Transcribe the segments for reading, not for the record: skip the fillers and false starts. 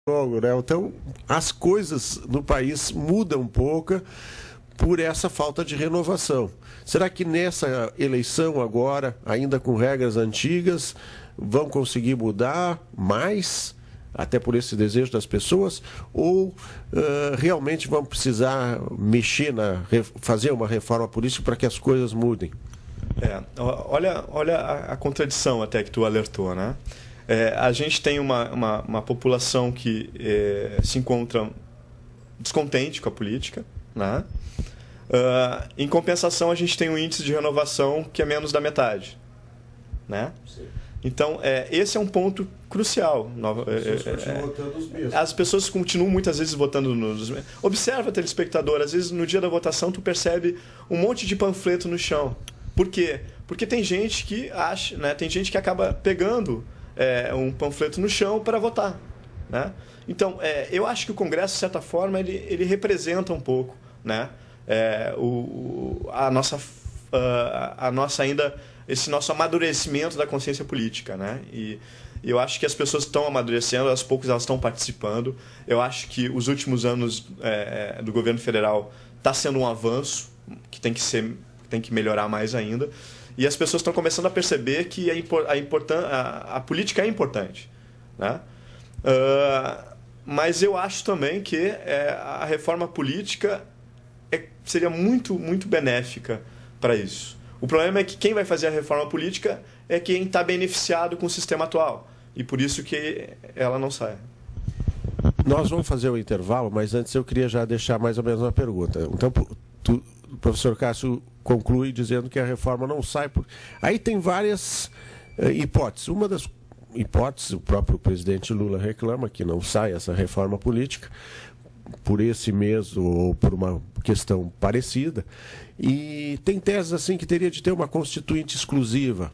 Logo, né? Então, as coisas no país mudam um pouco por essa falta de renovação. Será que nessa eleição agora, ainda com regras antigas, vão conseguir mudar mais, até por esse desejo das pessoas, ou realmente vão precisar mexer, fazer uma reforma política para que as coisas mudem? Olha a contradição até que tu alertou, né? A gente tem uma população que se encontra descontente com a política, né? Em compensação, a gente tem um índice de renovação que é menos da metade, né? Então, esse é um ponto crucial. As pessoas continuam muitas vezes votando nos... Observa, telespectador, às vezes no dia da votação tu percebe um monte de panfleto no chão. Por quê? Porque tem gente que acha, né? Tem gente que acaba pegando um panfleto no chão para votar, né? Então, eu acho que o Congresso, de certa forma, ele representa um pouco, né? A nossa ainda... esse nosso amadurecimento da consciência política, né? E eu acho que as pessoas estão amadurecendo, aos poucos elas estão participando. Eu acho que os últimos anos do governo federal está sendo um avanço que tem que melhorar mais ainda. E as pessoas estão começando a perceber que a política é importante, né? Mas eu acho também que a reforma política seria muito, muito benéfica para isso. O problema é que quem vai fazer a reforma política é quem está beneficiado com o sistema atual. E por isso que ela não sai. Nós vamos fazer o intervalo, mas antes eu queria já deixar mais ou menos uma pergunta. Então, o professor Cássio conclui dizendo que a reforma não sai. Aí tem várias hipóteses. Uma das hipóteses, o próprio presidente Lula reclama que não sai essa reforma política, por esse mesmo ou por uma questão parecida. E tem teses assim que teria de ter uma constituinte exclusiva.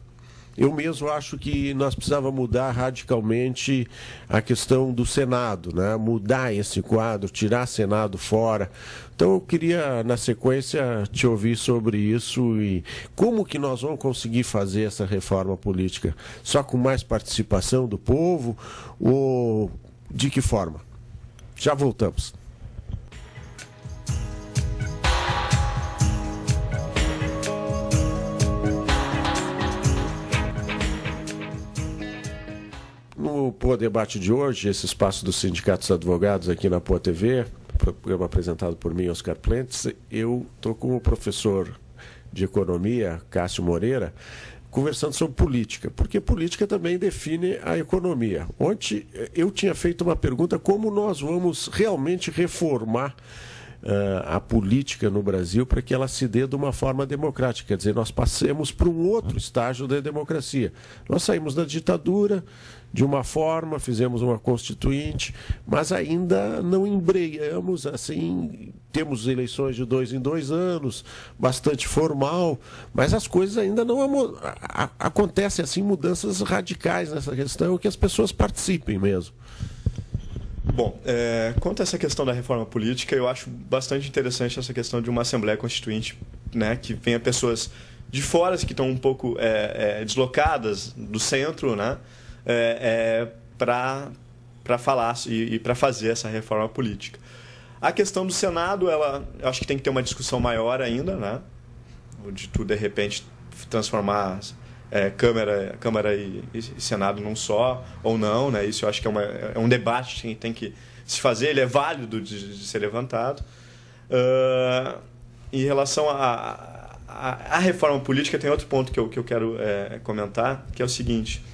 Eu mesmo acho que nós precisávamos mudar radicalmente a questão do Senado, né? Mudar esse quadro, tirar Senado fora. Então eu queria, na sequência, te ouvir sobre isso e como que nós vamos conseguir fazer essa reforma política? Só com mais participação do povo ou de que forma? Já voltamos. No Poa Debate de hoje, esse espaço dos sindicatos advogados aqui na Poa TV, programa apresentado por mim, Oscar Plentes, eu estou com o professor de economia, Cássio Moreira, conversando sobre política, porque política também define a economia. Ontem eu tinha feito uma pergunta, como nós vamos realmente reformar a política no Brasil para que ela se dê de uma forma democrática, quer dizer, nós passemos para um outro estágio da democracia. Nós saímos da ditadura de uma forma, fizemos uma constituinte, mas ainda não embreamos assim, temos eleições de 2 em 2 anos, bastante formal, mas as coisas ainda não acontecem assim, mudanças radicais nessa questão, que as pessoas participem mesmo. Bom, quanto a essa questão da reforma política, eu acho bastante interessante essa questão de uma Assembleia Constituinte, né, que venha pessoas de fora que estão um pouco deslocadas do centro, né, para falar e para fazer essa reforma política. A questão do Senado, eu acho que tem que ter uma discussão maior ainda, né, de tu, de repente, transformar Câmara e Senado num só, ou não, né? Isso eu acho que é um debate que tem que se fazer, ele é válido de ser levantado. Em relação à reforma política, tem outro ponto que eu quero comentar, que é o seguinte.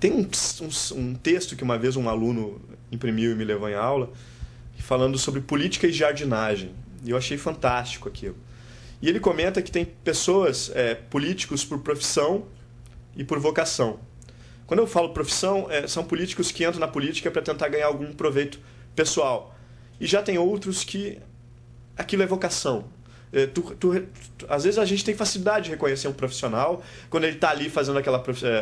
Tem um texto que uma vez um aluno imprimiu e me levou em aula, falando sobre política e jardinagem. E eu achei fantástico aquilo. E ele comenta que tem pessoas, políticos por profissão e por vocação. Quando eu falo profissão, são políticos que entram na política para tentar ganhar algum proveito pessoal. E já tem outros que aquilo é vocação. Às vezes a gente tem facilidade de reconhecer um profissional quando ele está ali fazendo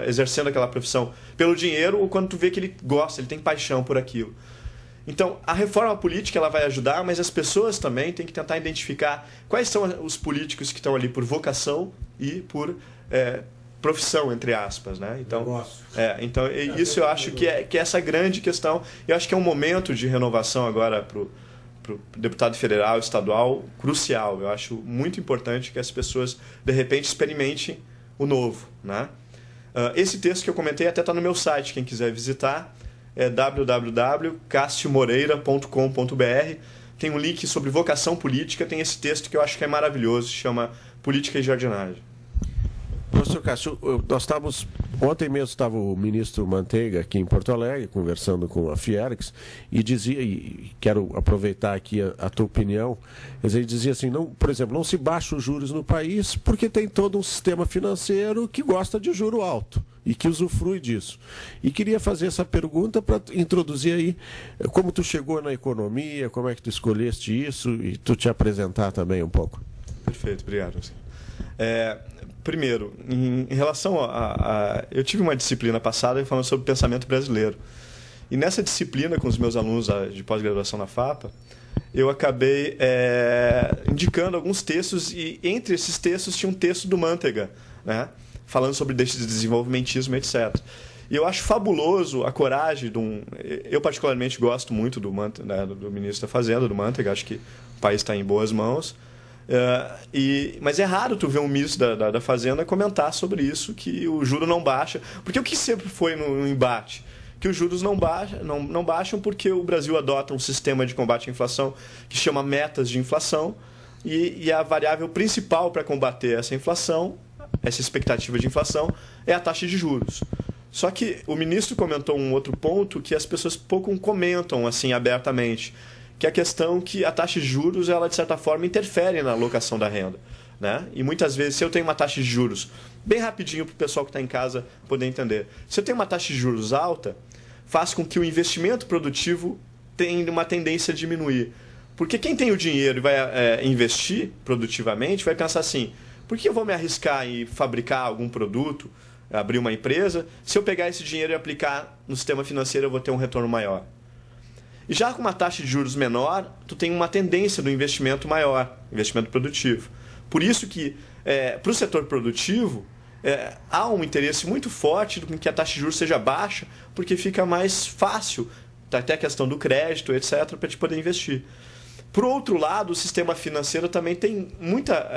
exercendo aquela profissão pelo dinheiro, ou quando tu vê que ele gosta, ele tem paixão por aquilo. Então, a reforma política ela vai ajudar, mas as pessoas também têm que tentar identificar quais são os políticos que estão ali por vocação e por profissão, entre aspas, né? Então isso eu acho que é essa grande questão. Eu acho que é um momento de renovação agora para o deputado federal, estadual, crucial. Eu acho muito importante que as pessoas, de repente, experimentem o novo, né? Esse texto que eu comentei até está no meu site, quem quiser visitar, é www.castiomoreira.com.br. Tem um link sobre vocação política, tem esse texto que eu acho que é maravilhoso, chama Política e Jardinagem. Professor Cássio, ontem mesmo estava o ministro Manteiga aqui em Porto Alegre, conversando com a Fiergs, e dizia, e quero aproveitar aqui a tua opinião, ele dizia assim, não, por exemplo, não se baixa os juros no país porque tem todo um sistema financeiro que gosta de juro alto e que usufrui disso. E queria fazer essa pergunta para introduzir aí como tu chegou na economia, como é que tu escolheste isso e tu te apresentar também um pouco. Perfeito, obrigado. Primeiro, em relação eu tive uma disciplina passada falando sobre o pensamento brasileiro. E nessa disciplina, com os meus alunos de pós-graduação na FAPA, eu acabei indicando alguns textos, e entre esses textos tinha um texto do Manteiga, né, falando sobre desenvolvimentismo, etc. E eu acho fabuloso a coragem de eu particularmente gosto muito do ministro da Fazenda, do Manteiga, acho que o país está em boas mãos. Mas é raro tu ver um ministro da Fazenda comentar sobre isso, que o juro não baixa. Porque o que sempre foi no embate? Que os juros não baixam porque o Brasil adota um sistema de combate à inflação que chama metas de inflação, e a variável principal para combater essa inflação, essa expectativa de inflação, é a taxa de juros. Só que o ministro comentou um outro ponto que as pessoas pouco comentam assim abertamente, que é a questão que a taxa de juros, ela de certa forma interfere na alocação da renda, né? E muitas vezes, se eu tenho uma taxa de juros, bem rapidinho para o pessoal que está em casa poder entender, se eu tenho uma taxa de juros alta, faz com que o investimento produtivo tenha uma tendência a diminuir. Porque quem tem o dinheiro e vai investir produtivamente vai pensar assim, por que eu vou me arriscar em fabricar algum produto, abrir uma empresa, se eu pegar esse dinheiro e aplicar no sistema financeiro eu vou ter um retorno maior? E já com uma taxa de juros menor, tu tem uma tendência do investimento maior, investimento produtivo. Por isso que, para o setor produtivo, há um interesse muito forte em que a taxa de juros seja baixa, porque fica mais fácil, até a questão do crédito, etc., para te poder investir. Por outro lado, o sistema financeiro também tem muita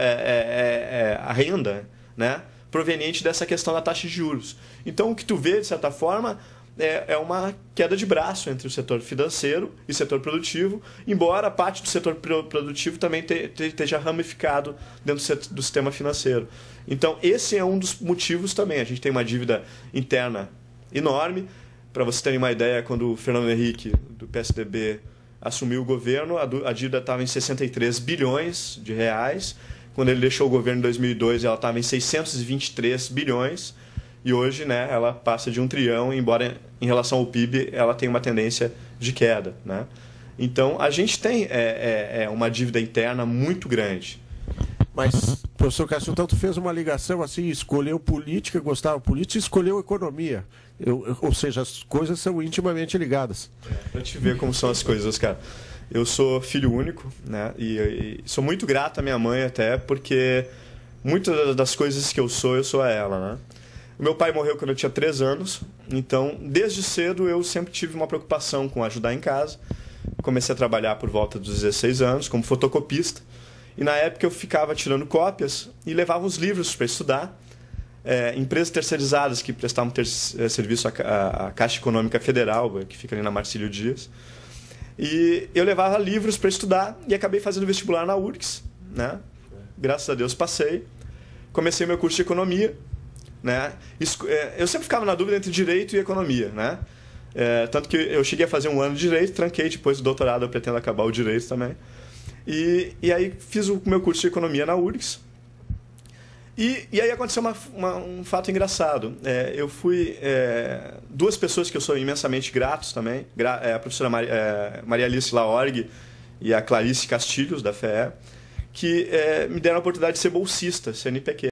a renda, né, proveniente dessa questão da taxa de juros. Então, o que tu vê, de certa forma, é uma queda de braço entre o setor financeiro e o setor produtivo, embora parte do setor produtivo também esteja ramificado dentro do sistema financeiro. Então, esse é um dos motivos também. A gente tem uma dívida interna enorme. Para vocês terem uma ideia, quando o Fernando Henrique, do PSDB, assumiu o governo, a dívida estava em 63 bilhões de reais. Quando ele deixou o governo em 2002, ela estava em 623 bilhões. E hoje, né, ela passa de 1 trilhão, embora em relação ao PIB ela tem uma tendência de queda, né? Então, a gente tem uma dívida interna muito grande. Mas, professor Cássio, então tu fez uma ligação assim, escolheu política, gostava de política, e escolheu economia. Ou seja, as coisas são intimamente ligadas. Para te ver como são as coisas, cara. Eu sou filho único, né? E sou muito grato à minha mãe até, porque muitas das coisas que eu sou a ela, né? O meu pai morreu quando eu tinha 3 anos, então, desde cedo, eu sempre tive uma preocupação com ajudar em casa. Comecei a trabalhar por volta dos 16 anos, como fotocopista, e na época eu ficava tirando cópias e levava os livros para estudar. Empresas terceirizadas que prestavam serviço à Caixa Econômica Federal, que fica ali na Marcílio Dias. E eu levava livros para estudar e acabei fazendo vestibular na URGS, né? Graças a Deus passei. Comecei meu curso de economia, né? Eu sempre ficava na dúvida entre direito e economia, né? Tanto que eu cheguei a fazer 1 ano de direito, tranquei, depois do doutorado eu pretendo acabar o direito também. E aí fiz o meu curso de economia na URGS. E aí aconteceu um fato engraçado. Eu fui... 2 pessoas que eu sou imensamente gratos também, a professora Maria Alice Laorgue e a Clarice Castilhos, da FEE, que me deram a oportunidade de ser bolsista, CNPq.